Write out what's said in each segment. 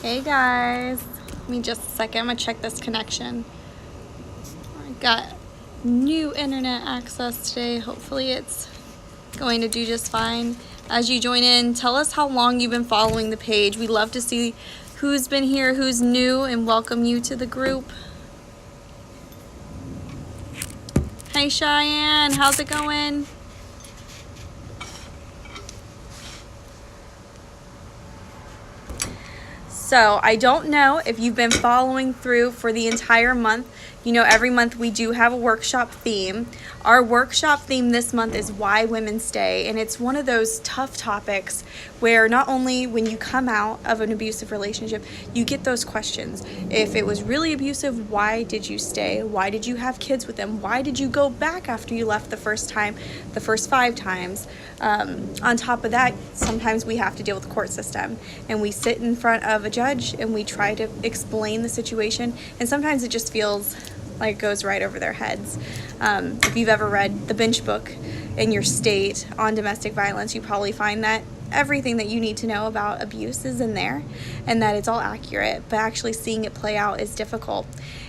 Hey guys, give me just a second. I'm gonna check this connection. I got new internet access today. Hopefully it's going to do just fine. As you join in, tell us how long you've been following the page. We love to see who's been here, who's new, and welcome you to the group. Hey Cheyenne, how's it going? So I don't know if you've been following through for the entire month. You know, every month we do have a workshop theme. Our workshop theme this month is Why Women Stay, and it's one of those tough topics where not only when you come out of an abusive relationship, you get those questions. If it was really abusive, why did you stay? Why did you have kids with them? Why did you go back after you left the first time, the first 5 times? On top of that, sometimes we have to deal with the court system, and we sit in front of a judge and we try to explain the situation, and sometimes it just feels like it goes right over their heads. If you've ever read the bench book in your state on domestic violence, you probably find that everything that you need to know about abuse is in there and that it's all accurate, but actually seeing it play out is difficult.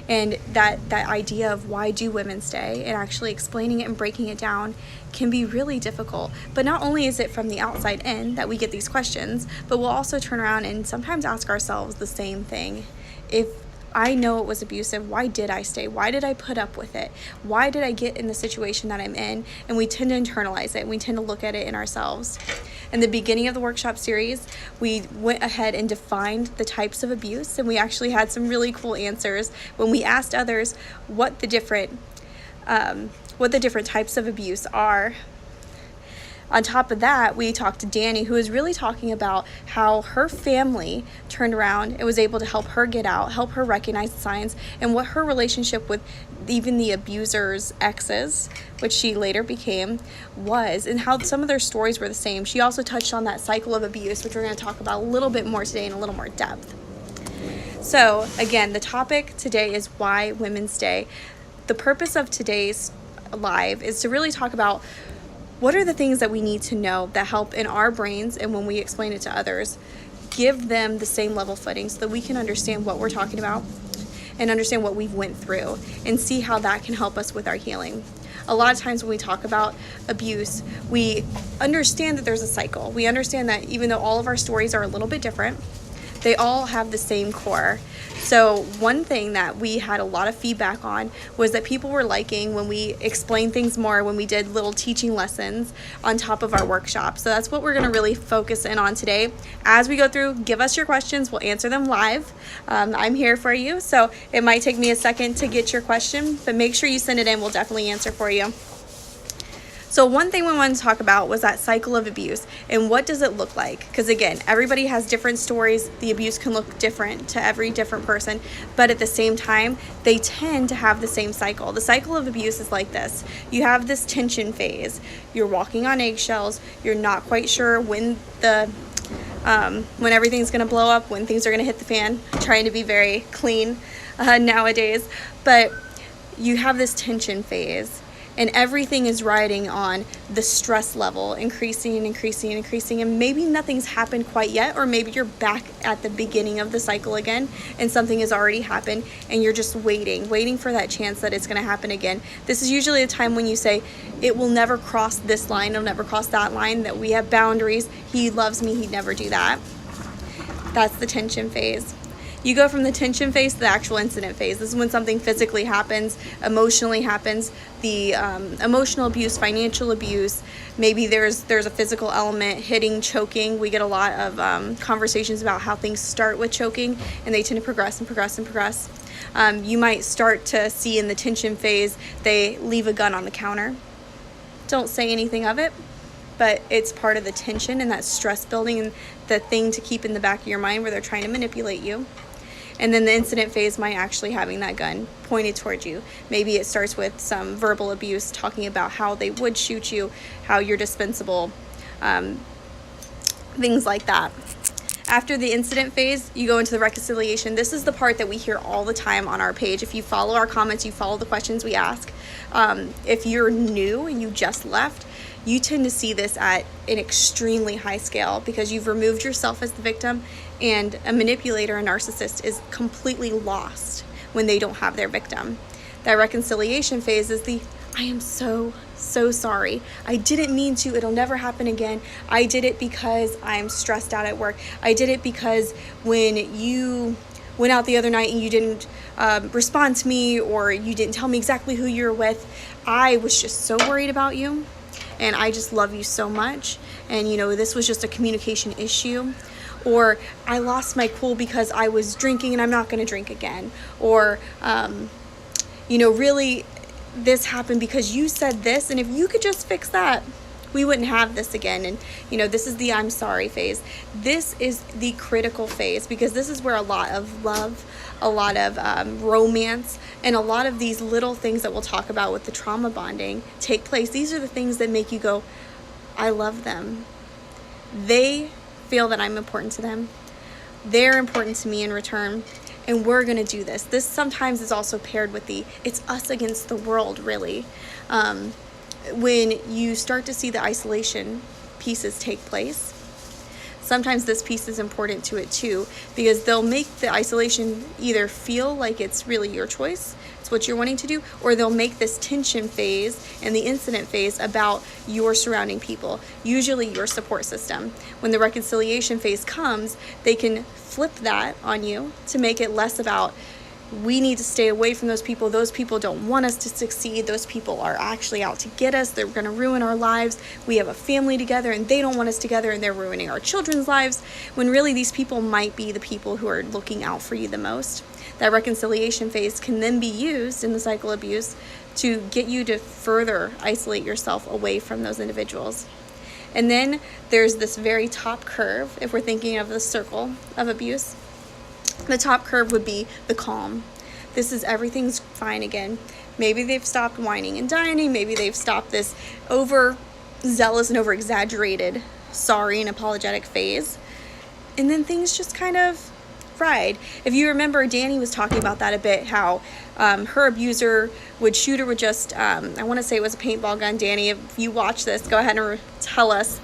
And that idea of why do women stay and actually explaining it and breaking it down can be really difficult. But not only is it from the outside in that we get these questions, but we'll also turn around and sometimes ask ourselves the same thing. If I know it was abusive, why did I stay? Why did I put up with it? Why did I get in the situation that I'm in? And we tend to internalize it. We tend to look at it in ourselves. In the beginning of the workshop series, we went ahead and defined the types of abuse, and we actually had some really cool answers when we asked others what the different types of abuse are. On top of that, we talked to Danny, who was really talking about how her family turned around and was able to help her get out, help her recognize the signs, and what her relationship with even the abuser's exes, which she later became, was, and how some of their stories were the same. She also touched on that cycle of abuse, which we're going to talk about a little bit more today in a little more depth. So again, the topic today is why women stay. The purpose of today's live is to really talk about what are the things that we need to know that help in our brains, and when we explain it to others, give them the same level footing so that we can understand what we're talking about and understand what we've went through and see how that can help us with our healing. A lot of times when we talk about abuse, we understand that there's a cycle. We understand that even though all of our stories are a little bit different, they all have the same core. So one thing that we had a lot of feedback on was that people were liking when we explained things more, when we did little teaching lessons on top of our workshop. So that's what we're going to really focus in on today. As we go through, give us your questions. We'll answer them live. I'm here for you. So it might take me a second to get your question, but make sure you send it in. We'll definitely answer for you. So one thing we wanted to talk about was that cycle of abuse and what does it look like? Because again, everybody has different stories. The abuse can look different to every different person, but at the same time, they tend to have the same cycle. The cycle of abuse is like this. You have this tension phase. You're walking on eggshells. You're not quite sure when everything's going to blow up, when things are going to hit the fan. I'm trying to be very clean nowadays, but you have this tension phase. And everything is riding on the stress level, increasing and increasing and increasing. And maybe nothing's happened quite yet, or maybe you're back at the beginning of the cycle again and something has already happened and you're just waiting for that chance that it's going to happen again. This is usually a time when you say, it will never cross this line, it'll never cross that line, that we have boundaries. He loves me, he'd never do that. That's the tension phase. You go from the tension phase to the actual incident phase. This is when something physically happens, emotionally happens, the emotional abuse, financial abuse. Maybe there's a physical element, hitting, choking. We get a lot of conversations about how things start with choking, and they tend to progress and progress and progress. You might start to see in the tension phase, they leave a gun on the counter. Don't say anything of it, but it's part of the tension and that stress building and the thing to keep in the back of your mind where they're trying to manipulate you. And then the incident phase might actually having that gun pointed towards you. Maybe it starts with some verbal abuse, talking about how they would shoot you, how you're dispensable, things like that. After the incident phase, you go into the reconciliation. This is the part that we hear all the time on our page. If you follow our comments, you follow the questions we ask. If you're new and you just left, you tend to see this at an extremely high scale because you've removed yourself as the victim And a manipulator, a narcissist, is completely lost when they don't have their victim. That reconciliation phase is the, I am so sorry. I didn't mean to. It'll never happen again. I did it because I'm stressed out at work. I did it because when you went out the other night and you didn't respond to me, or you didn't tell me exactly who you're with, I was just so worried about you, and I just love you so much, and this was just a communication issue. Or I lost my cool because I was drinking and I'm not going to drink again. Or really this happened because you said this, and if you could just fix that, we wouldn't have this again. And this is the I'm sorry phase. This is the critical phase, because this is where a lot of love, a lot of romance, and a lot of these little things that we'll talk about with the trauma bonding take place. These are the things that make you go, I love them. They feel that I'm important to them. They're important to me in return. And we're going to do this. This sometimes is also paired with it's us against the world, really. When you start to see the isolation pieces take place, sometimes this piece is important to it too, because they'll make the isolation either feel like it's really your choice, it's what you're wanting to do, or they'll make this tension phase and the incident phase about your surrounding people, usually your support system. When the reconciliation phase comes, they can flip that on you to make it less about, we need to stay away from those people don't want us to succeed, those people are actually out to get us, they're going to ruin our lives, we have a family together and they don't want us together and they're ruining our children's lives, when really these people might be the people who are looking out for you the most. That reconciliation phase can then be used in the cycle of abuse to get you to further isolate yourself away from those individuals. And then there's this very top curve, if we're thinking of the circle of abuse. The top curve would be the calm. This is everything's fine again. Maybe they've stopped whining and dining. Maybe they've stopped this overzealous and over-exaggerated sorry and apologetic phase. And then things just kind of ride. If you remember, Danny was talking about that a bit, how her abuser would shoot her with just, I want to say it was a paintball gun. Danny, if you watch this, go ahead and tell us.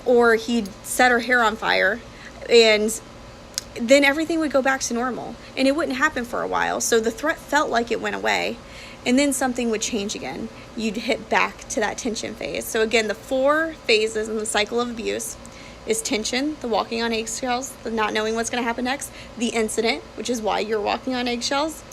Or he'd set her hair on fire, and then everything would go back to normal, and it wouldn't happen for a while. So the threat felt like it went away, and then something would change again. You'd hit back to that tension phase. So again, the 4 phases in the cycle of abuse is tension, the walking on eggshells, the not knowing what's going to happen next, the incident, which is why you're walking on eggshells.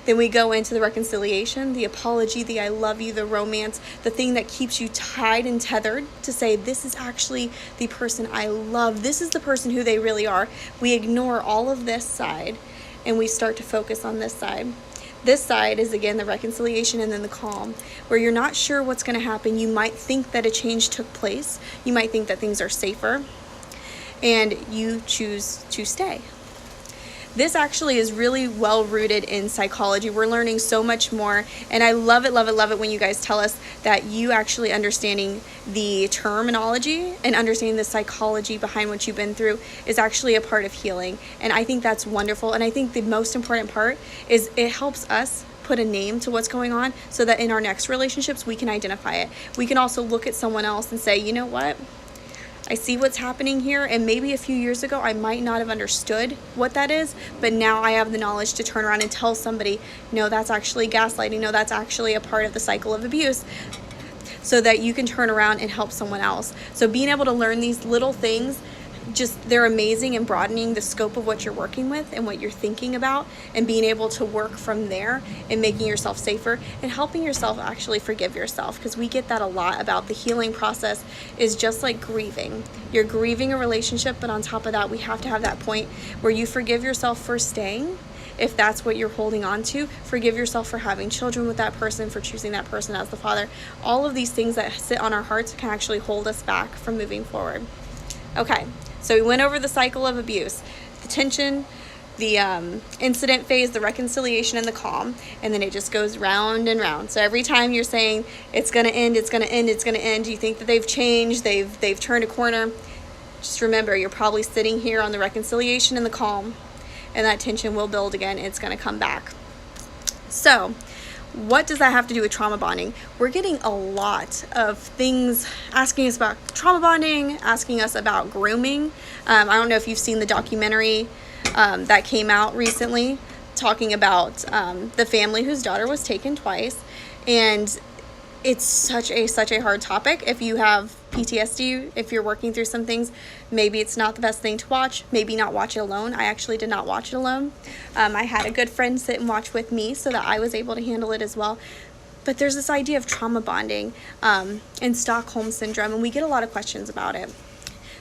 Then we go into the reconciliation, the apology, the I love you, the romance, the thing that keeps you tied and tethered to say, this is actually the person I love. This is the person who they really are. We ignore all of this side and we start to focus on this side. This side is, again, the reconciliation and then the calm, where you're not sure what's going to happen. You might think that a change took place. You might think that things are safer, and you choose to stay. This actually is really well rooted in psychology. We're learning so much more, and I love it when you guys tell us that you actually understanding the terminology and understanding the psychology behind what you've been through is actually a part of healing. And I think that's wonderful. And I think the most important part is it helps us put a name to what's going on, so that in our next relationships we can identify it. We can also look at someone else and say, you know what? I see what's happening here, and maybe a few years ago I might not have understood what that is, but now I have the knowledge to turn around and tell somebody, no, that's actually gaslighting, no, that's actually a part of the cycle of abuse, so that you can turn around and help someone else. So being able to learn these little things, just they're amazing in broadening the scope of what you're working with and what you're thinking about, and being able to work from there and making yourself safer and helping yourself actually forgive yourself, because we get that a lot about the healing process is just like grieving. You're grieving a relationship, but on top of that, we have to have that point where you forgive yourself for staying. If that's what you're holding on to, forgive yourself for having children with that person, for choosing that person as the father. All of these things that sit on our hearts can actually hold us back from moving forward. Okay, so we went over the cycle of abuse, the tension, the incident phase, the reconciliation, and the calm, and then it just goes round and round. So every time you're saying it's going to end, it's going to end, it's going to end, you think that they've changed, they've turned a corner, just remember you're probably sitting here on the reconciliation and the calm, and that tension will build again. It's going to come back. So What does that have to do with trauma bonding? We're getting a lot of things asking us about trauma bonding, asking us about grooming. I don't know if you've seen the documentary that came out recently talking about the family whose daughter was taken twice. And it's such a hard topic. If you have PTSD, if you're working through some things, maybe it's not the best thing to watch. Maybe not watch it alone. I actually did not watch it alone. I had a good friend sit and watch with me so that I was able to handle it as well. But there's this idea of trauma bonding and Stockholm syndrome, and we get a lot of questions about it.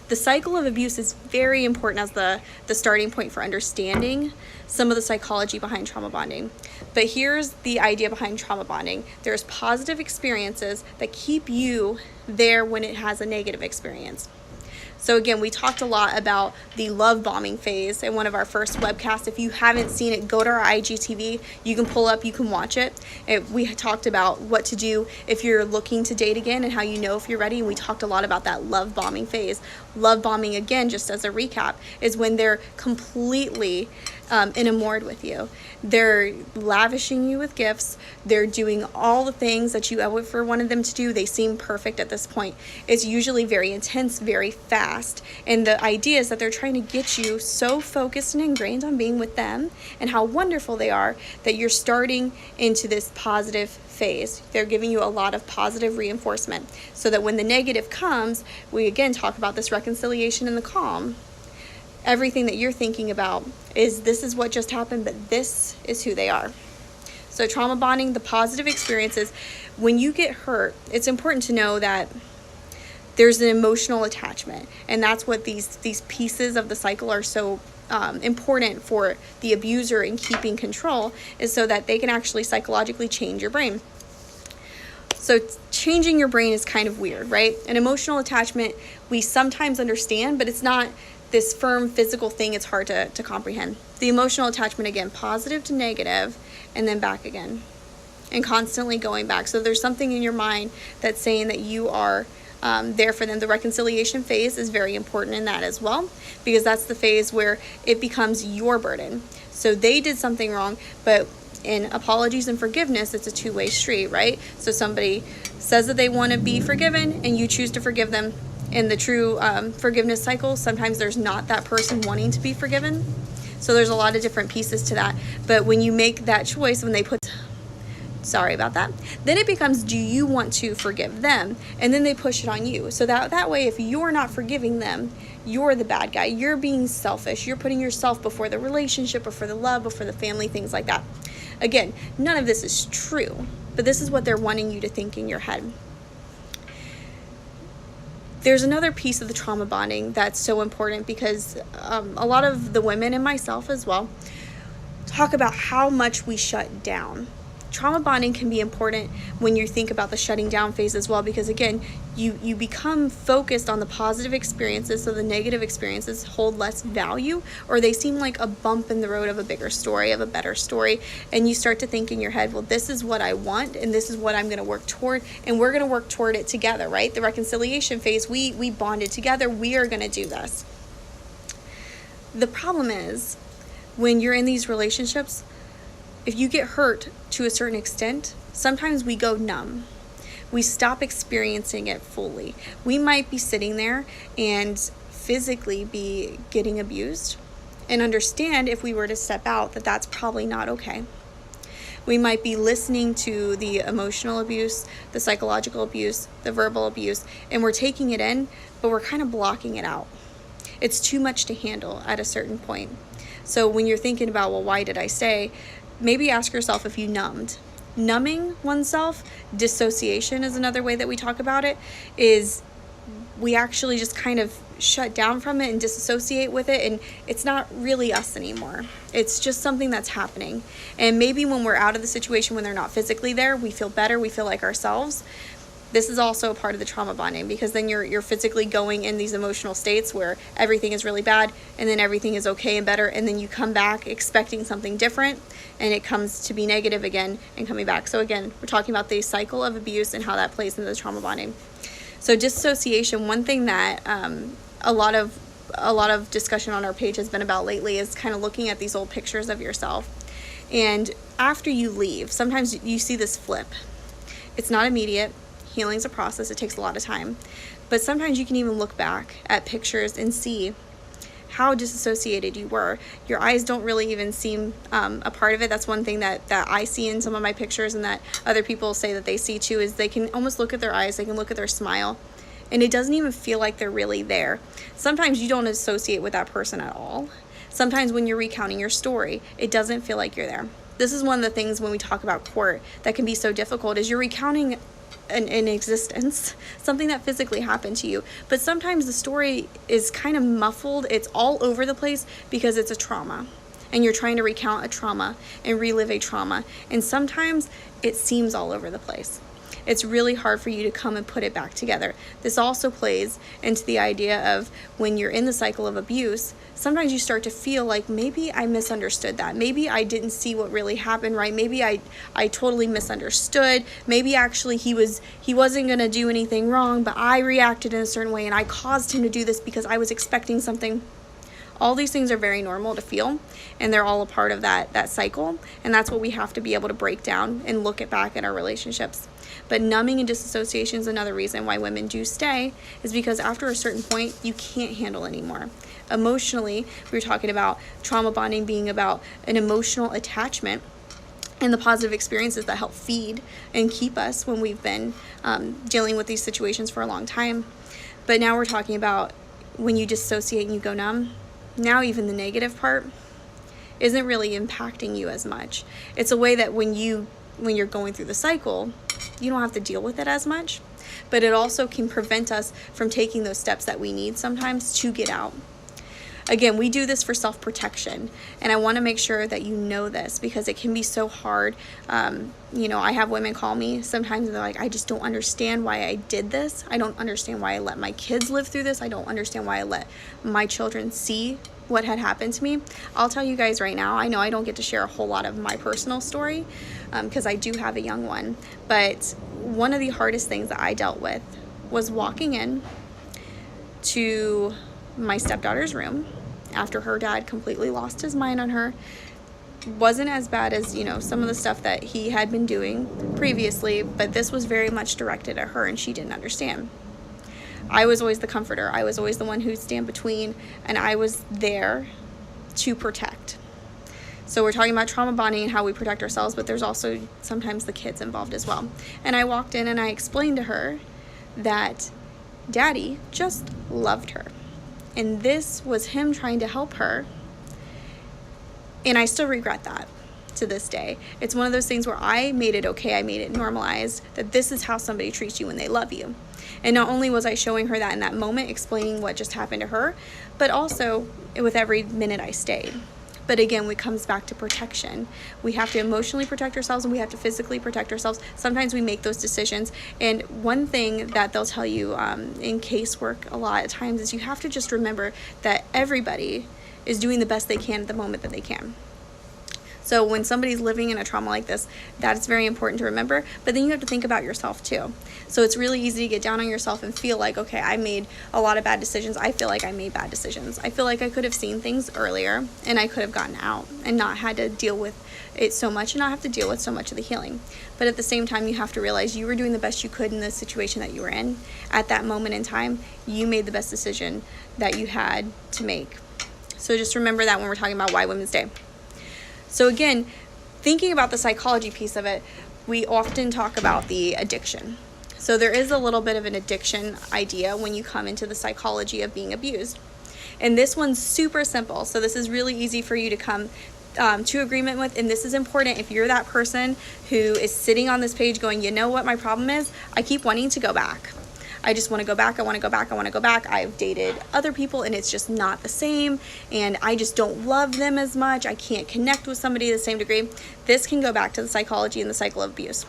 The cycle of abuse is very important as the starting point for understanding some of the psychology behind trauma bonding. But here's the idea behind trauma bonding. There's positive experiences that keep you there when it has a negative experience. So again, we talked a lot about the love bombing phase in one of our first webcasts. If you haven't seen it, go to our IGTV. You can pull up, you can watch it. We talked about what to do if you're looking to date again and how you know if you're ready. And we talked a lot about that love bombing phase. Love bombing, again, just as a recap, is when they're completely enamored with you. They're lavishing you with gifts. They're doing all the things that you ever wanted them to do. They seem perfect at this point. It's usually very intense, very fast. And the idea is that they're trying to get you so focused and ingrained on being with them and how wonderful they are that you're starting into this positive phase. They're giving you a lot of positive reinforcement so that when the negative comes, we again talk about this reconciliation and the calm. Everything that you're thinking about is this is what just happened, but this is who they are. So trauma bonding, the positive experiences, when you get hurt, it's important to know that there's an emotional attachment. And that's what these pieces of the cycle are so important for the abuser in keeping control, is so that they can actually psychologically change your brain. So changing your brain is kind of weird, right? An emotional attachment we sometimes understand, but it's not this firm physical thing. It's hard to comprehend. The emotional attachment, again, positive to negative, and then back again, and constantly going back. So there's something in your mind that's saying that you are there for them. The reconciliation phase is very important in that as well, because that's the phase where it becomes your burden. So they did something wrong, but in apologies and forgiveness, it's a two-way street, right? So somebody says that they want to be forgiven and you choose to forgive them. In the true forgiveness cycle, sometimes there's not that person wanting to be forgiven. So there's a lot of different pieces to that. But when you make that choice, when they put, sorry about that, then it becomes, do you want to forgive them? And then they push it on you. So that way, if you're not forgiving them, you're the bad guy. You're being selfish. You're putting yourself before the relationship, before the love, before the family, things like that. Again, none of this is true, but this is what they're wanting you to think in your head. There's another piece of the trauma bonding that's so important, because a lot of the women, and myself as well, talk about how much we shut down. Trauma bonding can be important when you think about the shutting down phase as well, because again, you become focused on the positive experiences, so the negative experiences hold less value, or they seem like a bump in the road of a bigger story, of a better story, and you start to think in your head, well, this is what I want, and this is what I'm going to work toward, and we're going to work toward it together, right? The reconciliation phase, we bonded together, we are going to do this. The problem is, when you're in these relationships, if you get hurt to a certain extent, sometimes we go numb. We stop experiencing it fully. We might be sitting there and physically be getting abused and understand, if we were to step out, that that's probably not okay. We might be listening to the emotional abuse, the psychological abuse, the verbal abuse, and we're taking it in, but we're kind of blocking it out. It's too much to handle at a certain point. So when you're thinking about, well, why did I stay? Maybe ask yourself if you numbed. Numbing oneself, dissociation is another way that we talk about it, is we actually just kind of shut down from it and disassociate with it, and it's not really us anymore. It's just something that's happening. And maybe when we're out of the situation, when they're not physically there, we feel better, we feel like ourselves. This is also a part of the trauma bonding, because then you're physically going in these emotional states where everything is really bad and then everything is okay and better, and then you come back expecting something different and it comes to be negative again and coming back. So again, we're talking about the cycle of abuse and how that plays into the trauma bonding. So dissociation, one thing that a lot of discussion on our page has been about lately is kind of looking at these old pictures of yourself And after you leave, sometimes you see this flip. It's not immediate. Healing's a process. It takes a lot of time. But sometimes you can even look back at pictures and see how disassociated you were. Your eyes don't really even seem a part of it. That's one thing that I see in some of my pictures, and that other people say that they see too, is they can almost look at their eyes, they can look at their smile, and it doesn't even feel like they're really there. Sometimes you don't associate with that person at all. Sometimes when you're recounting your story, it doesn't feel like you're there. This is one of the things when we talk about court that can be so difficult, is you're recounting an existence, something that physically happened to you. But sometimes the story is kind of muffled. It's all over the place because it's a trauma. And you're trying to recount a trauma and relive a trauma. And sometimes it seems all over the place. It's really hard for you to come and put it back together. This also plays into the idea of when you're in the cycle of abuse, sometimes you start to feel like maybe I misunderstood that. Maybe I didn't see what really happened, right? Maybe I totally misunderstood. Maybe actually he wasn't going to do anything wrong, but I reacted in a certain way and I caused him to do this because I was expecting something. All these things are very normal to feel, and they're all a part of that cycle, and that's what we have to be able to break down and look back at our relationships. But numbing and disassociation is another reason why women do stay, is because after a certain point, you can't handle anymore. Emotionally, we were talking about trauma bonding being about an emotional attachment and the positive experiences that help feed and keep us when we've been dealing with these situations for a long time. But now we're talking about when you dissociate and you go numb. Now even the negative part isn't really impacting you as much. It's a way that when you're going through the cycle, you don't have to deal with it as much, but it also can prevent us from taking those steps that we need sometimes to get out. Again, we do this for self-protection, and I want to make sure that you know this because it can be so hard. I have women call me sometimes and they're like, I just don't understand why I did this. I don't understand why I let my kids live through this. I don't understand why I let my children see what had happened to me. I'll tell you guys right now, I know I don't get to share a whole lot of my personal story because I do have a young one, but one of the hardest things that I dealt with was walking in to my stepdaughter's room after her dad completely lost his mind on her. Wasn't as bad as, some of the stuff that he had been doing previously, but this was very much directed at her and she didn't understand. I was always the comforter. I was always the one who'd stand between, and I was there to protect. So we're talking about trauma bonding and how we protect ourselves, but there's also sometimes the kids involved as well. And I walked in and I explained to her that Daddy just loved her. And this was him trying to help her. And I still regret that to this day. It's one of those things where I made it okay, I made it normalized, that this is how somebody treats you when they love you. And not only was I showing her that in that moment, explaining what just happened to her, but also with every minute I stayed. But again, it comes back to protection. We have to emotionally protect ourselves and we have to physically protect ourselves. Sometimes we make those decisions. And one thing that they'll tell you in casework a lot of times is you have to just remember that everybody is doing the best they can at the moment that they can. So when somebody's living in a trauma like this, that's very important to remember. But then you have to think about yourself too. So it's really easy to get down on yourself and feel like, okay, I made a lot of bad decisions. I feel like I made bad decisions. I feel like I could have seen things earlier and I could have gotten out and not had to deal with it so much and not have to deal with so much of the healing. But at the same time, you have to realize you were doing the best you could in the situation that you were in. At that moment in time, you made the best decision that you had to make. So just remember that when we're talking about why women stay. So again, thinking about the psychology piece of it, we often talk about the addiction. So there is a little bit of an addiction idea when you come into the psychology of being abused. And this one's super simple. So this is really easy for you to come to agreement with. And this is important if you're that person who is sitting on this page going, you know what my problem is? I keep wanting to go back. I just want to go back. I want to go back. I want to go back. I've dated other people and it's just not the same. And I just don't love them as much. I can't connect with somebody to the same degree. This can go back to the psychology and the cycle of abuse.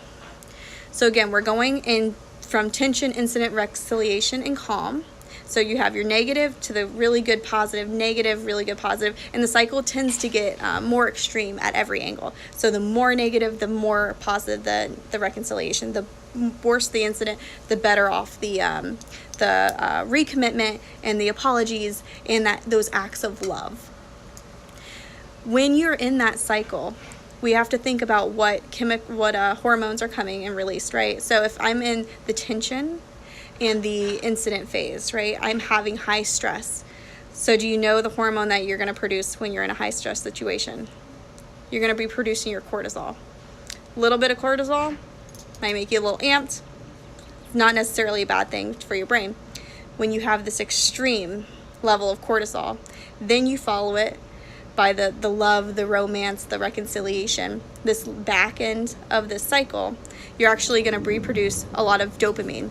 So again, we're going in from tension, incident, reconciliation, and calm. So you have your negative to the really good positive, negative, really good positive, and the cycle tends to get more extreme at every angle. So the more negative, the more positive the reconciliation. The worse the incident, the better off the recommitment and the apologies and those acts of love. When you're in that cycle, we have to think about what hormones are coming and released, right? So if I'm in the tension and the incident phase, right, I'm having high stress. So do you know the hormone that you're going to produce when you're in a high stress situation? You're going to be producing your cortisol. A little bit of cortisol might make you a little amped. Not necessarily a bad thing for your brain. When you have this extreme level of cortisol, then you follow it by the love, the romance, the reconciliation, this back end of this cycle, you're actually going to reproduce a lot of dopamine.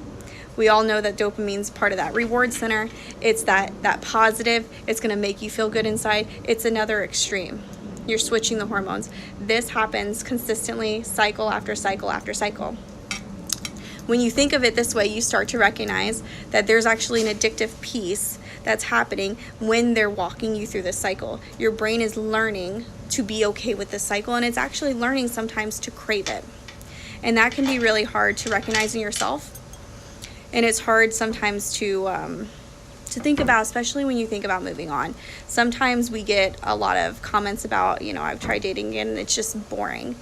We all know that dopamine's part of that reward center. It's that positive. It's going to make you feel good inside. It's another extreme. You're switching the hormones. This happens consistently, cycle after cycle after cycle. When you think of it this way, you start to recognize that there's actually an addictive piece that's happening when they're walking you through this cycle. Your brain is learning to be okay with this cycle, and it's actually learning sometimes to crave it. And that can be really hard to recognize in yourself. And it's hard sometimes to think about, especially when you think about moving on. Sometimes we get a lot of comments about, I've tried dating again and it's just boring.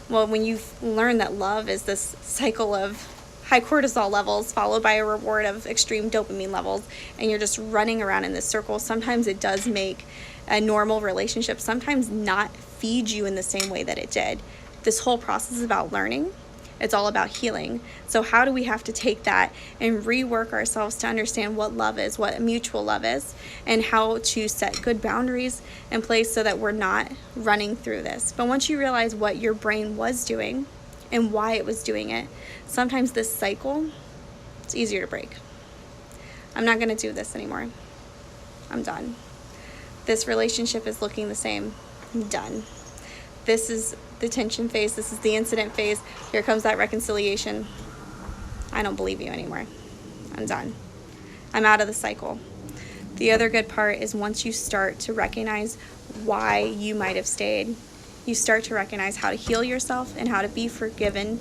Well, when you learn that love is this cycle of high cortisol levels followed by a reward of extreme dopamine levels, and you're just running around in this circle, sometimes it does make a normal relationship sometimes not feed you in the same way that it did. This whole process is about learning. It's all about healing. So how do we have to take that and rework ourselves to understand what love is, what mutual love is, and how to set good boundaries in place so that we're not running through this. But once you realize what your brain was doing and why it was doing it, sometimes this cycle, it's easier to break. I'm not going to do this anymore. I'm done. This relationship is looking the same. I'm done. This is the tension phase. This is the incident phase. Here comes that reconciliation. I don't believe you anymore. I'm done. I'm out of the cycle. The other good part is once you start to recognize why you might have stayed, you start to recognize how to heal yourself and how to be forgiven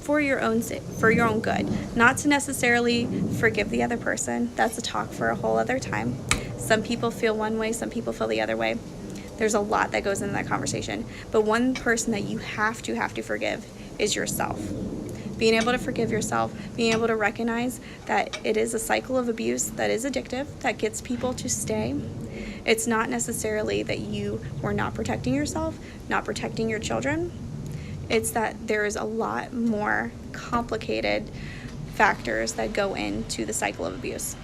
for your own good. Not to necessarily forgive the other person. That's a talk for a whole other time. Some people feel one way, some people feel the other way. There's a lot that goes into that conversation. But one person that you have to forgive is yourself. Being able to forgive yourself, being able to recognize that it is a cycle of abuse that is addictive, that gets people to stay. It's not necessarily that you were not protecting yourself, not protecting your children. It's that there is a lot more complicated factors that go into the cycle of abuse.